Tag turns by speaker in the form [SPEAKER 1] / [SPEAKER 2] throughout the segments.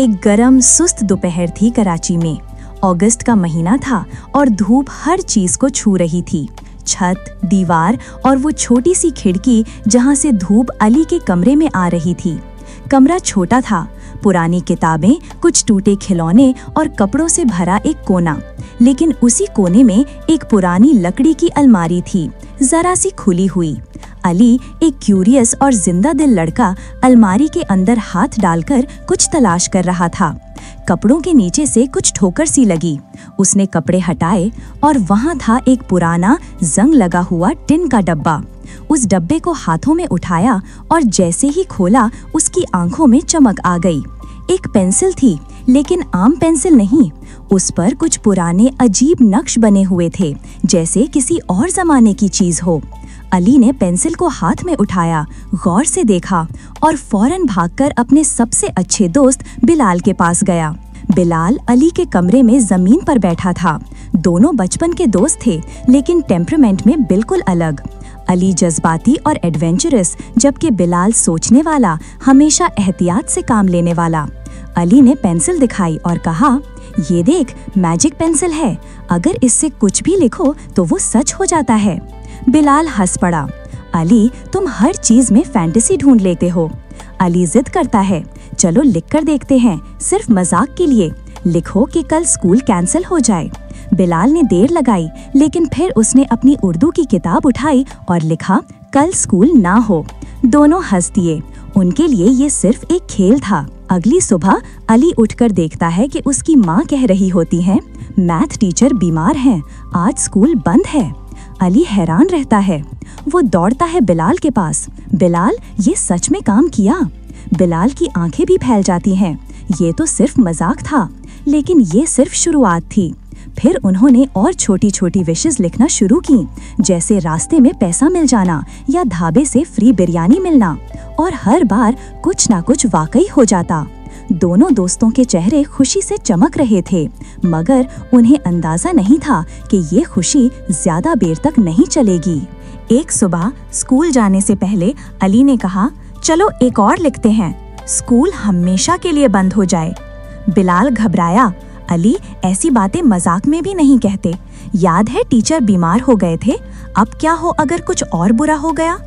[SPEAKER 1] एक गरम सुस्त दोपहर थी कराची में। अगस्त का महीना था और धूप हर चीज को छू रही थी। छत, दीवार और वो छोटी सी खिड़की जहां से धूप अली के कमरे में आ रही थी। कमरा छोटा था, पुरानी किताबें, कुछ टूटे खिलौने और कपड़ों से भरा एक कोना। लेकिन उसी कोने में एक पुरानी लकड़ी की अलमारी थी, जरा सी खुली हुई। अली, एक क्यूरियस और जिंदा दिल लड़का, अलमारी के अंदर हाथ डालकर कुछ तलाश कर रहा था। कपड़ों के नीचे से कुछ ठोकर सी लगी। उसने कपड़े हटाए और वहां था एक पुराना जंग लगा हुआ टिन का डब्बा। उस डब्बे को हाथों में उठाया और जैसे ही खोला उसकी आंखों में चमक आ गई। एक पेंसिल थी, लेकिन आम पेंसिल नहीं। उस पर कुछ पुराने अजीब नक्श बने हुए थे, जैसे किसी और जमाने की चीज हो। अली ने पेंसिल को हाथ में उठाया, गौर से देखा और फौरन भागकर अपने सबसे अच्छे दोस्त बिलाल के पास गया। बिलाल अली के कमरे में जमीन पर बैठा था। दोनों बचपन के दोस्त थे, लेकिन टेम्परामेंट में बिल्कुल अलग। अली जज्बाती और एडवेंचरस, जबकि बिलाल सोचने वाला, हमेशा एहतियात से काम लेने वाला। अली ने पेंसिल दिखाई और कहा, ये देख, मैजिक पेंसिल है। अगर इससे कुछ भी लिखो तो वो सच हो जाता है। बिलाल हंस पड़ा। अली, तुम हर चीज में फैंटेसी ढूंढ लेते हो। अली जिद करता है, चलो लिख कर देखते हैं, सिर्फ मजाक के लिए। लिखो कि कल स्कूल कैंसिल हो जाए। बिलाल ने देर लगाई, लेकिन फिर उसने अपनी उर्दू की किताब उठाई और लिखा, कल स्कूल ना हो। दोनों हंस दिए। उनके लिए ये सिर्फ एक खेल था। अगली सुबह अली उठकर देखता है कि उसकी माँ कह रही होती है, मैथ टीचर बीमार हैं, आज स्कूल बंद है। अली हैरान रहता है। वो दौड़ता है बिलाल के पास। बिलाल, ये सच में काम किया? बिलाल की आंखें भी फैल जाती हैं। ये तो सिर्फ मजाक था, लेकिन ये सिर्फ शुरुआत थी। फिर उन्होंने और छोटी छोटी विशेस लिखना शुरू की, जैसे रास्ते में पैसा मिल जाना या ढाबे से फ्री बिरयानी मिलना। और हर बार कुछ ना कुछ वाकई हो जाता। दोनों दोस्तों के चेहरे खुशी से चमक रहे थे, मगर उन्हें अंदाजा नहीं था कि ये खुशी ज्यादा देर तक नहीं चलेगी। एक सुबह स्कूल जाने से पहले अली ने कहा, चलो एक और लिखते हैं, स्कूल हमेशा के लिए बंद हो जाए। बिलाल घबराया। अली, ऐसी बातें मजाक में भी नहीं कहते। याद है टीचर बीमार हो गए थे, अब क्या हो अगर कुछ और बुरा हो गया?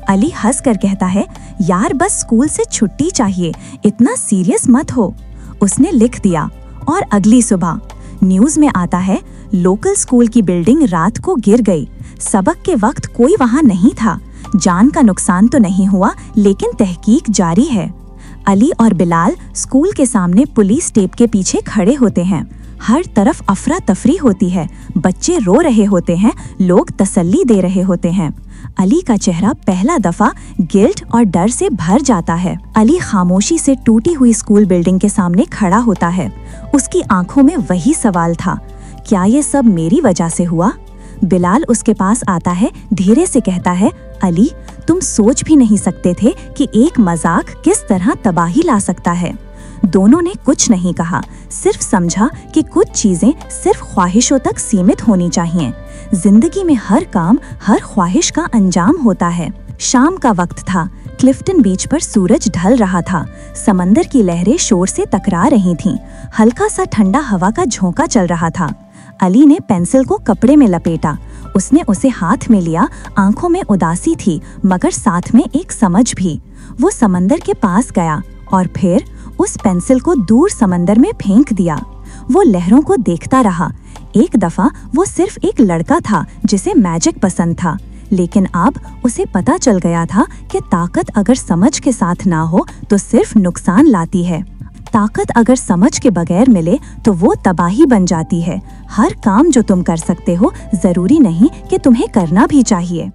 [SPEAKER 1] अली हंस कर कहता है, यार बस स्कूल से छुट्टी चाहिए, इतना सीरियस मत हो। उसने लिख दिया और अगली सुबह न्यूज में आता है, लोकल स्कूल की बिल्डिंग रात को गिर गई। सबक के वक्त कोई वहां नहीं था। जान का नुकसान तो नहीं हुआ, लेकिन तहकीक जारी है। अली और बिलाल स्कूल के सामने पुलिस टेप के पीछे खड़े होते हैं। हर तरफ अफरा तफरी होती है, बच्चे रो रहे होते हैं, लोग तसल्ली दे रहे होते हैं। अली का चेहरा पहला दफा गिल्ट और डर से भर जाता है। अली खामोशी से टूटी हुई स्कूल बिल्डिंग के सामने खड़ा होता है। उसकी आंखों में वही सवाल था, क्या ये सब मेरी वजह से हुआ? बिलाल उसके पास आता है, धीरे से कहता है, अली, तुम सोच भी नहीं सकते थे कि एक मजाक किस तरह तबाही ला सकता है। दोनों ने कुछ नहीं कहा, सिर्फ समझा कि कुछ चीजें सिर्फ ख्वाहिशों तक सीमित होनी चाहिए। जिंदगी में हर काम, हर ख्वाहिश का अंजाम होता है। शाम का वक्त था। क्लिफ्टन बीच पर सूरज ढल रहा था। समंदर की लहरें शोर से टकरा रही थीं। हल्का सा ठंडा हवा का झोंका चल रहा था। अली ने पेंसिल को कपड़े में लपेटा। उसने उसे हाथ में लिया। आंखों में उदासी थी, मगर साथ में एक समझ भी। वो समंदर के पास गया और फिर उस पेंसिल को दूर समंदर में फेंक दिया। वो लहरों को देखता रहा। एक दफा वो सिर्फ एक लड़का था जिसे मैजिक पसंद था, लेकिन अब उसे पता चल गया था कि ताकत अगर समझ के साथ ना हो तो सिर्फ नुकसान लाती है। ताकत अगर समझ के बगैर मिले तो वो तबाही बन जाती है। हर काम जो तुम कर सकते हो, जरूरी नहीं कि तुम्हें करना भी चाहिए।